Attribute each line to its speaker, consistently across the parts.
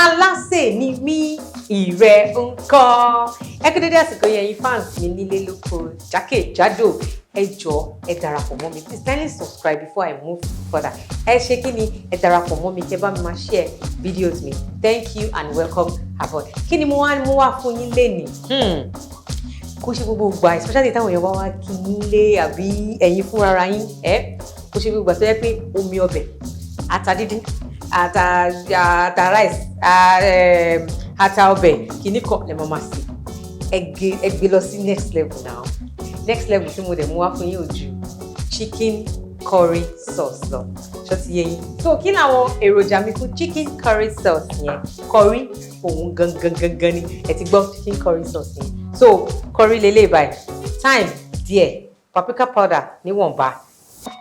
Speaker 1: Alase Nimi Ire ńkọ́. Ẹ kú dédé àsìkò yẹn yín fans mi nílé lóko jákèjádò. Ẹ jọ̀ọ́ ẹ darapọ̀ mọ́ mi. Please kindly subscribe before I move further. Ẹ ṣe kí ni ẹ darapọ̀ mọ́ mi kẹ́ bá mi máa share videos mi. Thank you and welcome aboard. Kí ni mo wá fún yín lénìí? Kò ṣe gbogbo ìgbà, especially táwọn èèyàn wá kí yín lé àbí ẹ̀yin fúnra ara yín. Kò ṣe gbogbo ìgbà tó yẹ pé omi ọbẹ̀, ata dídín, ata rice, ata ọbẹ̀ kìíní kan lè máa sè. Ẹ gbé lọ sí next level now. Next level tí mo dẹ̀ mú wá fún yín ò ju chicken curry sauce lọ. Ṣó ti yé yín? So kí làwọn èròjà mi fún chicken curry sauce yẹn? Curry òun gangan ni. Ẹ ti gbọ́ chicken curry sauce yẹn. So curry lélẹ̀ báyìí. Thyme díẹ̀, paprika powder níwọ̀nba,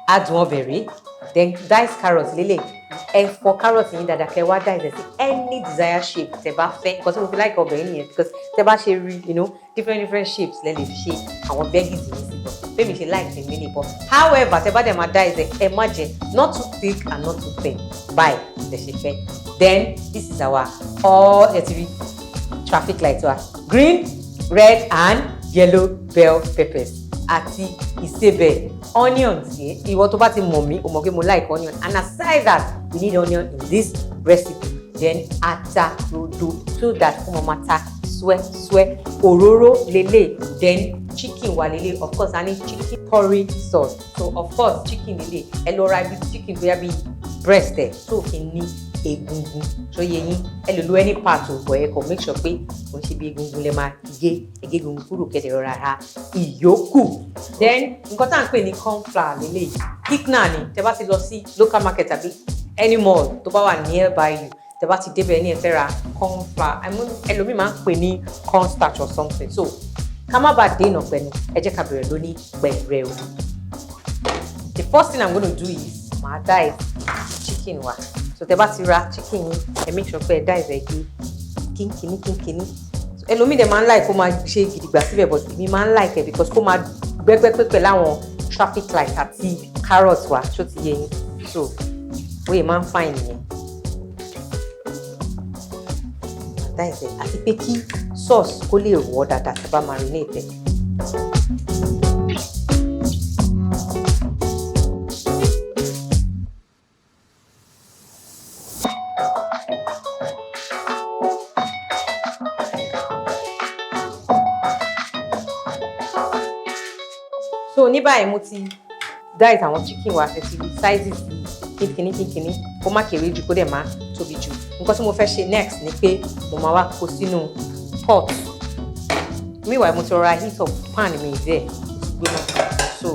Speaker 1: adùn ọbẹ̀ rèé, then diced carrot lélẹ̀. Ẹ fọ carrot yín dáadáa kẹ́ wá dice sí any desired shape tẹ́ bá fẹ́. Because mo fi like ọbẹ̀ yín nìyẹn because tẹ́ bá ṣe rí, different shapes lẹ lè fi ṣe àwọn veggies yìí sí bọ̀. Bẹ́ẹ̀ mi ṣe like tèmi ní bọ̀. However, tẹ́ bá dẹ̀ máa dice ẹ má jẹ not too thick and not too thin. Bye, lẹ ṣe fẹ́. Then this is our all IreTV traffic light wa. Green, red and yellow bell peppers àti Isebe onions yẹn. Ìwọ tó bá ti mọ̀ mí o mọ̀ pé mo like onion, and aside that we need onion in this recipe. Then ata rodo so that fún mama ta swẹ́ Ororo lele, then chicken wa lele. Of course I need chicken curry sauce, so of course chicken lele. Ẹ lọ ra ibi chicken bóyá bí breast ẹ tó fi ní egungun so yé yín. Ẹ lè lo any part of ẹ kò make sure pé kò ṣe bí egungun lẹ máa gé egungun kúrò kẹ́ rọra ha ìyókù. Then nǹkan tá à ń pè ní corn flour lele thickener ni. Tẹ́ bá ti lọ sí local market àbí any mall tó bá wà nearby you, tẹ́ bá ti débẹ̀ ní ẹ fẹ́ ra corn flour, ẹlòmíì máa ń pè ní corn starch or something. So ká má bàa dènà pẹ̀lú, ẹ jẹ́ ká bẹ̀rẹ̀ lóní pẹ̀rẹ̀ o. The first thing I'm going to do is máa dice chicken wa. So tẹ́ bá ti ra chicken yín, ẹ make sure pé ẹ dice ẹ gé kínkínní. So ẹlòmíì dẹ̀ máa ń like kó máa ṣe gidigba síbẹ̀, but èmi máa ń like ẹ because kó máa gbẹ́gbẹ́ láwọn traffic light àti carrot wa ṣó ti yé yín. So wéè máa ń fine nìyẹn. Dice àti pé kí sauce kó lè wọ́ dáadáa tí bá marinate ẹ. So ní báyìí mo ti dice àwọn chicken wa àti sizes kínkínní kó má kéré jù kó dẹ̀ má tóbi jù. Nǹkan tí mo fẹ́ ṣe next ni pé mo máa wá kó sínú pot. Meanwhile mo ti rọra heat up pan mi there gbóná, so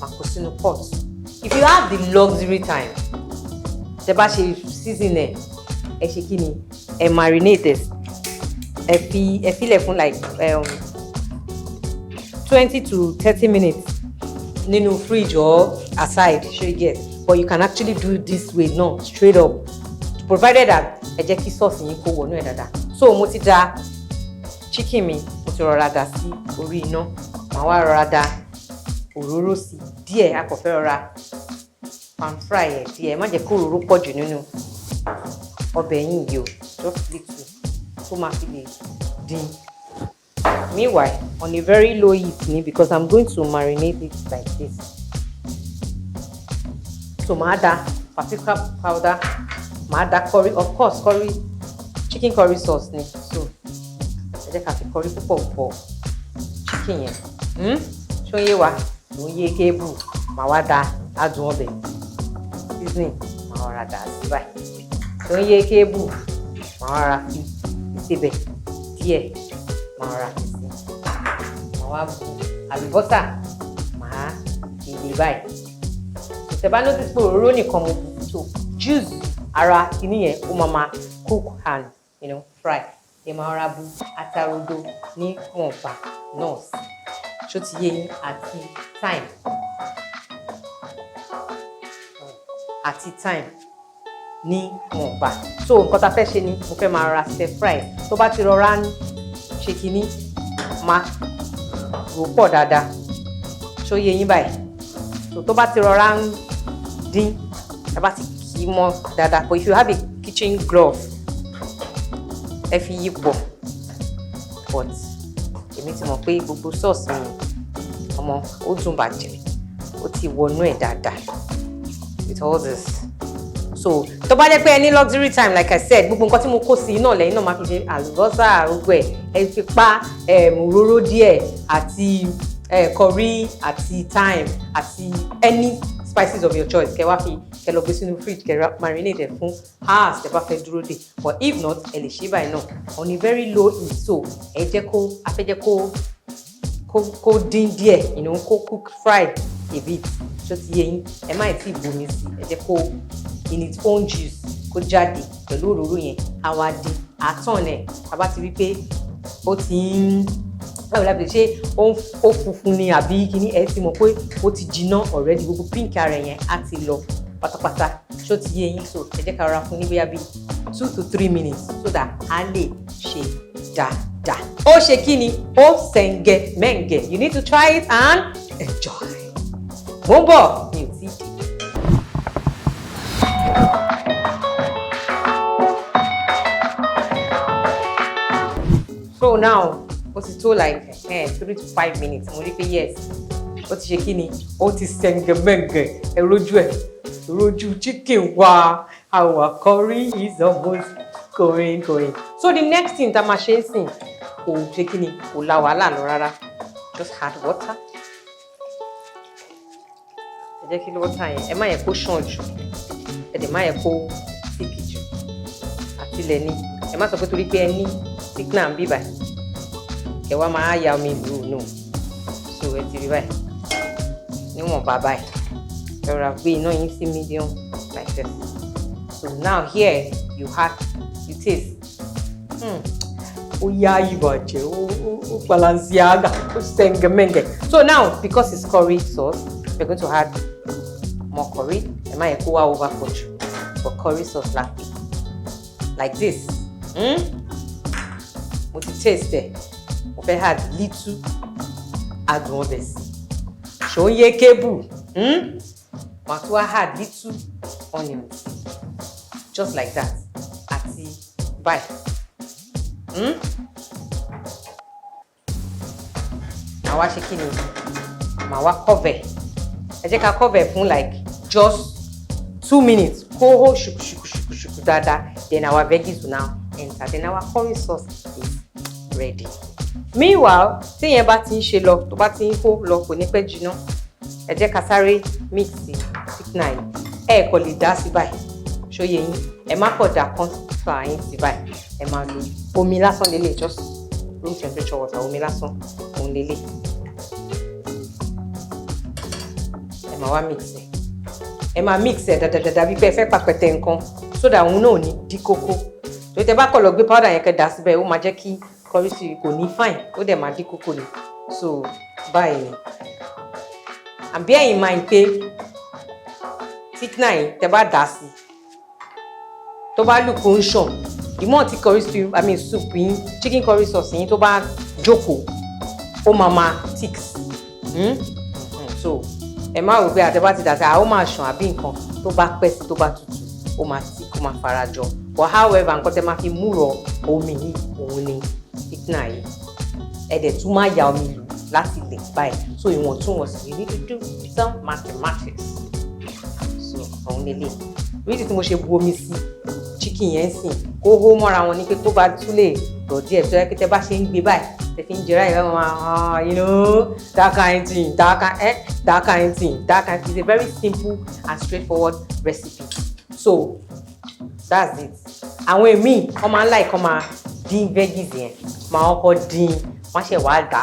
Speaker 1: máa kó sínú pot. If you have the luxury time, tẹ́ bá ṣe season ẹ ṣe kí ni ẹ marinate ẹ filẹ̀ fún like 20 to 30 minutes nínú fridge or aside, sure you get. But you can actually do it this way, no, straight up, provided that ẹ jẹ́ kí sauce yín kó wọnú ẹ̀ dáadáa. So mo ti da chicken mi, mo ti rọra dà sí orí iná, màá wá rọra da òróró sí díẹ̀. A kò fẹ́ rọra pan fry ẹ̀ díẹ̀, má jẹ́ kó òróró pọ̀ jù nínú ọbẹ̀ yín yìí o, just little tó máa fi lè dín. Meanwhile, on a very low heat ni because I'm going to marinate it like this. So màá da paprika powder, màá da curry, of course chicken curry sauce ni. So ẹ jẹ́ ká fi curry púpọ̀ pọ̀ chicken yẹn. Ṣó yé wa ló ń yé kébù. Màá wá da adùn ọbẹ̀ seasoning, màá wá da sí báyìí. Ṣó ń yé kébù, màá wá ra fi Isebe díẹ̀, màá ra fi sí. Màá wá bu Alubosa, màá fi lè báyìí. Tẹ́ bá notice pé òróró nìkan mo bu, so juice ara kìíní yẹn ó máa cook and fry. Ẹ máa ra bu ata rodo ní wọ̀nba náà sí. Ṣó ti yé yín àti thyme ní wọ̀nba. So nǹkan tá fẹ́ ṣe ni mo fẹ́ máa ra stir fry. Tó bá ti rọra ń ṣe kìíní máa rò pọ̀ dáadáa. Ṣó yé yín báyìí? So tó bá ti rọra ń dín, tá bá ti kì í mọ́ dáadáa. But if you have a kitchen glove, ẹ fi yí pọ̀ but èmi ti mọ̀ pé gbogbo sauce mi ọmọ ó dùn bàjẹ́ ó ti wọnú ẹ̀ dáadáa with all this. So tó bá jẹ́ pé ẹ ní luxury time like I said gbogbo nǹkan tí mo kó sí iná lẹ́yìn náà máa fi ṣe àlùbọ́sà gbogbo ẹ fi pa òróró díẹ̀ àti curry àti thyme àti any spices of your choice kẹ́ wá fi kẹ́ lọ gbé sínú fridge kẹ́ marinate ẹ̀ fún hours tẹ́ bá fẹ́ dúró dè but if not ẹ lè ṣe báyìí náà on a very low heat so ẹ jẹ́ kó afẹ́jẹ́ kó dín díẹ̀ you know kó cook fried a bit ṣó ti yé yín ẹ má tí ì bomi sí ẹ jẹ́ kó in its own juice kó jáde pẹ̀lú òróró yẹn àwa di àtàn ẹ̀ a bá ti rí pé ó ti ń báwo la fi ṣe ó funfun ni àbí kíní ẹ ti mọ̀ pé ó ti jiná already gbogbo pink ara yẹn á ti lọ pátápátá ṣó ti yé yín so ẹ jẹ́ ká rọra fún ní bóyá bíi 2 to 3 minutes so that a lè ṣe dáadáa. Ó ṣe kí ni ó sẹ̀ǹgẹ̀ mẹ́ǹgẹ̀ you need to try it and enjoy. Mo ń bọ̀ mi ò tí ì dé. So now ó ti tó like 3 to 5 minutes mo rí pé yes ó ti ṣe kí ni ó ti sẹ̀ǹgẹ̀mẹ̀ǹgẹ̀ ẹ rojú chicken wa our curry is almost going. So the next thing tá a máa ṣe ń sìn kò ṣe kí ni kò la wàhálà lọ rárá just add water ẹ jẹ́ kí water yẹn ẹ má yẹ kó ṣàn jù ẹ dẹ̀ má yẹ kó thick jù àtilẹ̀ ni ẹ má sọ pé torí pé ẹ ní thickener ń bí báyìí kẹ wá máa ya omi lù ú nù so ẹ ti rí báyìí níwọ̀n bá báyìí ẹ rọra gbé iná yín sí medium like this so now here you taste ó yá ìbàjẹ́ ó balanciaga ó sẹ̀ǹgẹ̀mẹ̀ǹgẹ̀ so now because it's curry sauce we're going to add more curry ẹ má yẹ kó wá over for jù but curry sauce like this mo ti taste ẹ mo fẹ́ add little adun ọbẹ̀ sí ṣó ń yé kébù màá tún wá add little onion just like that àti báyìí màá wá ṣe kí ni màá wá cover ẹ jẹ́ ká cover fún like just 2 minutes kó hó ṣùkùṣùkùṣùkù dáadáa then our veggies will now enter then our curry sauce is ready. Meanwhile tí yẹn bá ti ń ṣe lọ tó bá ti ń hó lọ kò ní pẹ́ jiná ẹ jẹ́ ká sáré mix thickener yìí ẹ kò lè dá sí báyìí ṣó yẹ yín ẹ má kọ̀ dà cornstarch yín sí báyìí ẹ máa lo omi lásán lélẹ̀ just room temperature water omi lásán òun lélẹ̀ ẹ máa wá mix ẹ máa mix ẹ dáadáa bí pé ẹ fẹ́ pàpẹ̀tẹ̀ nǹkan so that òun náà ò ní dí kókó tó tẹ bá kọ̀ lọ gbé powder yẹn kẹ́ dà síbẹ̀ ó máa jẹ́ kí curry sí kò ní fine ó dẹ̀ máa dí kókó ni so báyìí ni and bear in mind pé thickener yìí tẹ bá dà sí tó bá lù kó ń ṣàn ìmọ̀ tí curry stew soup yín chicken curry sauce yín tó bá jókòó ó máa thick so ẹ má rò pé àtẹ́bá ti dàtà ó máa ṣàn àbí nǹkan tó bá pẹ́ sí tó bá tutù ó máa thick ó máa farajọ but however nǹkan tẹ máa fi múrọ̀ omi yìí òun ni thickener yìí ẹ dẹ̀ tún máa ya omi lù láti lè báyìí so ìwọ̀ntúnwọ̀nsì you need to do some mathematics so òun lélẹ̀ reason tí mo ṣe bu omi sí chicken yẹn sìn kó hó mọ́ra wọn ní pé tó bá tún lè rọ̀ díẹ̀ tó yẹ kí tẹ bá ṣe ń gbé báyìí tẹ fi ń jẹ ráyè báwọn máa you know that kind thing it's a very simple and straightforward recipe so that's it àwọn èmi wọ́n máa ń like wọ́n máa dín veggies yẹn máa kọ́kọ́ dín wọ́n ṣe wàá dà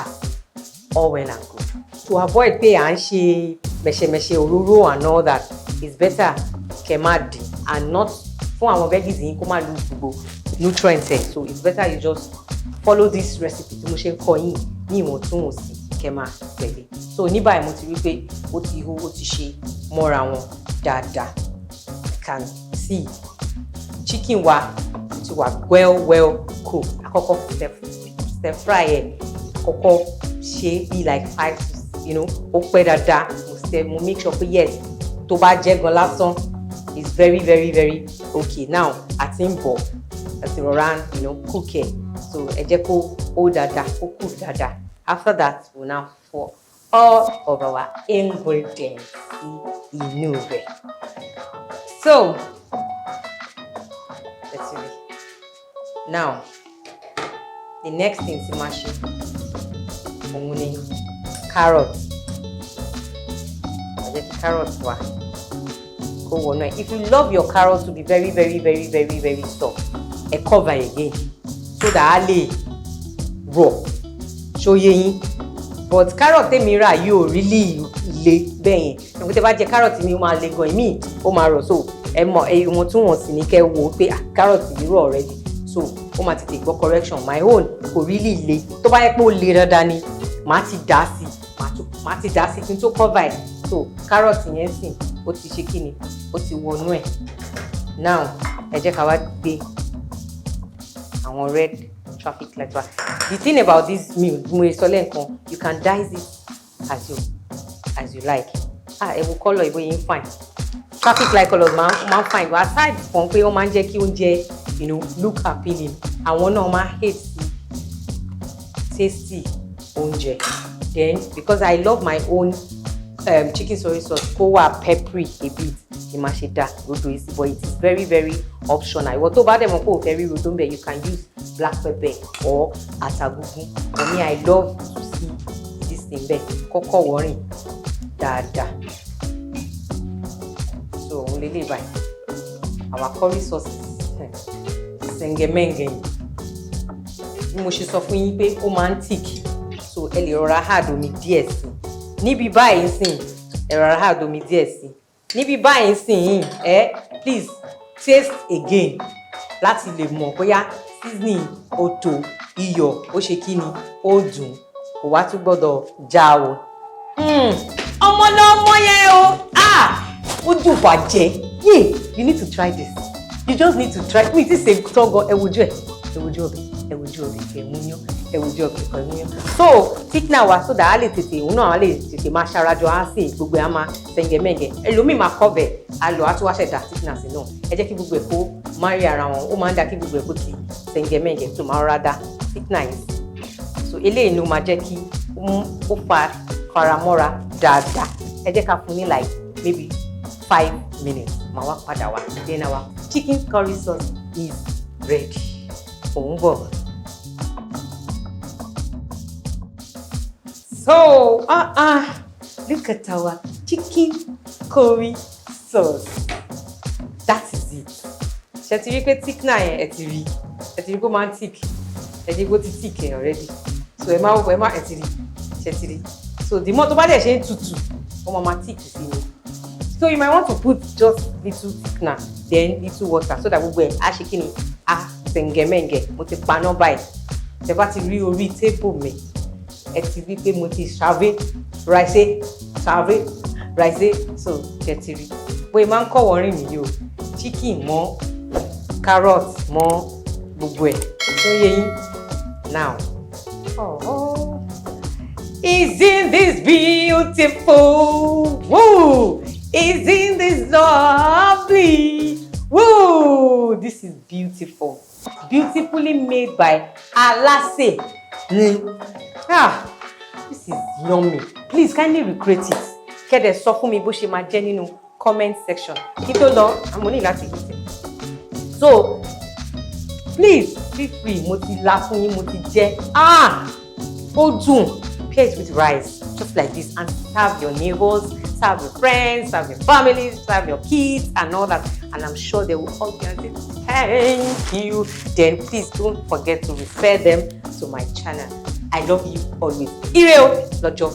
Speaker 1: all well and good to avoid pé à ń ṣe mẹ̀ṣẹ̀mẹ̀ṣẹ̀ òróró and all that it's better kẹ́ máa dín and not fún àwọn veggies yìí kó má lose gbogbo nutrients ẹ̀ so it's better you just follow this recipe tí mo ṣe ń kọ yín ní ìwọ̀ntúnwọ̀nsì kẹ́ máa tẹ̀lé so ní báyìí mo ti rí pé ó ti hó ó ti ṣe mọ́ra wọn dáadáa I can see chicken wa ti wà well cooked àkọ́kọ́ stir fry ẹ̀ àkọ́kọ́ ṣe bí like 5 you know ó pẹ́ dáadáa mo make sure pé yes tó bá jẹ́ gan lásán is very okay now àti ń bọ̀ àti rọra, cook it. So ẹ jẹ́ kó ó dáadáa, kó cook dáadáa. After that, we'll now pour all of our ingredients inú rẹ̀. So let's see. Now, the next thing to mash it, carrot. I get the carrot one. Go on. If you love your carrot to be very, very, very, very, very soft, a cover again so that I raw. Show you. But carrot mira you really le bẹ́yẹn. Nǹkan tẹ́ bá jẹ carrot mi ó máa le gan mi ó máa rọ̀ so ẹ mọ̀ wọ́n tún wọ́n sì ní kẹ́ wo pé carrot yìí rọ̀ already so ó máa tètè gbọ́ correction. My own kò really le tó bá yẹ pé ó le dáadáa ni màá ti dá sí kí n tó cover ẹ̀ so carrot yẹn sìn ó ti ṣe kí ni ó ti wọnú ẹ̀. Now ẹ jẹ́ ká wá gbé àwọn red traffic light wa. The thing about this meal, you can dice it as you like. It will color it when fine. Traffic light colors man fine. But aside from pé ó máa ń jẹ́ kí oúnjẹ, look appealing. Àwọn náà máa hate tasty oúnjẹ. Then because I love my own chicken soy sauce, kó wà peppery a bit. Rodo is, but it is very, very optional. Ìwọ tó bá dẹ̀ mọ̀ pé o fẹ́ rí rodo ńbẹ̀, you can use black pepper or atagugu. For me, I love to see this thing there. Kọ́kọ́ wọ́rìn dáadáa. So òun lè lè báyìí. Our curry sauce sẹ̀ngẹ̀mẹ̀ngẹ̀ yìí. Bí mo ṣe sọ fún yín pé ó máa ń thick. So ẹ lè rọra add omi díẹ̀ sí. Níbi báyìí sìn, ẹ rọra add omi díẹ̀ sí. Níbi báyìí sìn please taste again láti lè mọ̀ bóyá seasoning ó tó, iyọ̀ ó ṣe kí ni ó dùn kò wá tún gbọ́dọ̀ já o. Ọmọ lọ́mọ yẹn o ó dùn bàjẹ́. You need to try this. You just need to try. Mi ti ṣe tọ́gọ ẹ̀wùjú ọbẹ̀. So thickener wa so that a lè tètè òun náà a lè tètè máa ṣarajọ á sì gbogbo ẹ̀ á máa sẹ̀ngẹ̀mẹ̀ngẹ̀. Ẹlòmíì máa cover a lọ á tún wá ṣẹ̀dá thickener sí náà. Ẹ jẹ́ kí gbogbo ẹ̀ kó marry ara wọn. Ó máa ń dá kí gbogbo ẹ̀ kó ti sẹ̀ngẹ̀mẹ̀ngẹ̀ tó máa rárá dá thickener yìí. So eléyìí ló máa jẹ́ kí ó faramọ́ra dáadáa. Ẹ jẹ́ ká fún ní like maybe 5 minutes. Màá wá padà wá. Then our chicken curry sauce is ready. Òun bọ̀. So, look at our chicken curry sauce. That is it. Ṣé ti rí pé thickener yẹn ẹ ti rí kó máa ń thick. Ẹ ti rí kó ti thick yẹn already. So ẹ má ẹ ti rí. Ṣé ti rí. So the more tó bá dẹ̀ ṣe ń tutù, ó máa thick sí ni. So you might want to put just little thickener, then little water so that gbogbo ẹ̀ á ṣe kí ni sẹ̀ngẹ̀mẹ̀ngẹ̀. Mo ti paná báyìí. Tẹ́ bá ti rí orí table mi. Ẹ ti rí pé mo ti serve rice so ṣe ti rí bóyá máa ń kọ́ wọ́rin nìyí o chicken mọ́ carrot mọ́ gbogbo ẹ̀ tó yẹ yín now. Isn't this beautiful? Woo! Isn't this lovely? Woo! This is beautiful. Beautifully made by Alase. This is yummy. Please kindly recreate it. Kẹ́dẹ̀ sọ fún mi bó ṣe máa jẹ́ nínú comment section. Kí tó lọ, àmọ́ ní láti hit it. So, please feel free. Mo ti la fún yín, mo ti jẹ. Ó dùn. Pair it with rice, just like this, and serve your neighbors, serve your friends, serve your family, serve your kids, and all that. And I'm sure they will all be saying, thank you. Then please don't forget to refer them to my channel. I love you always. Ire o, lọ́jọ́.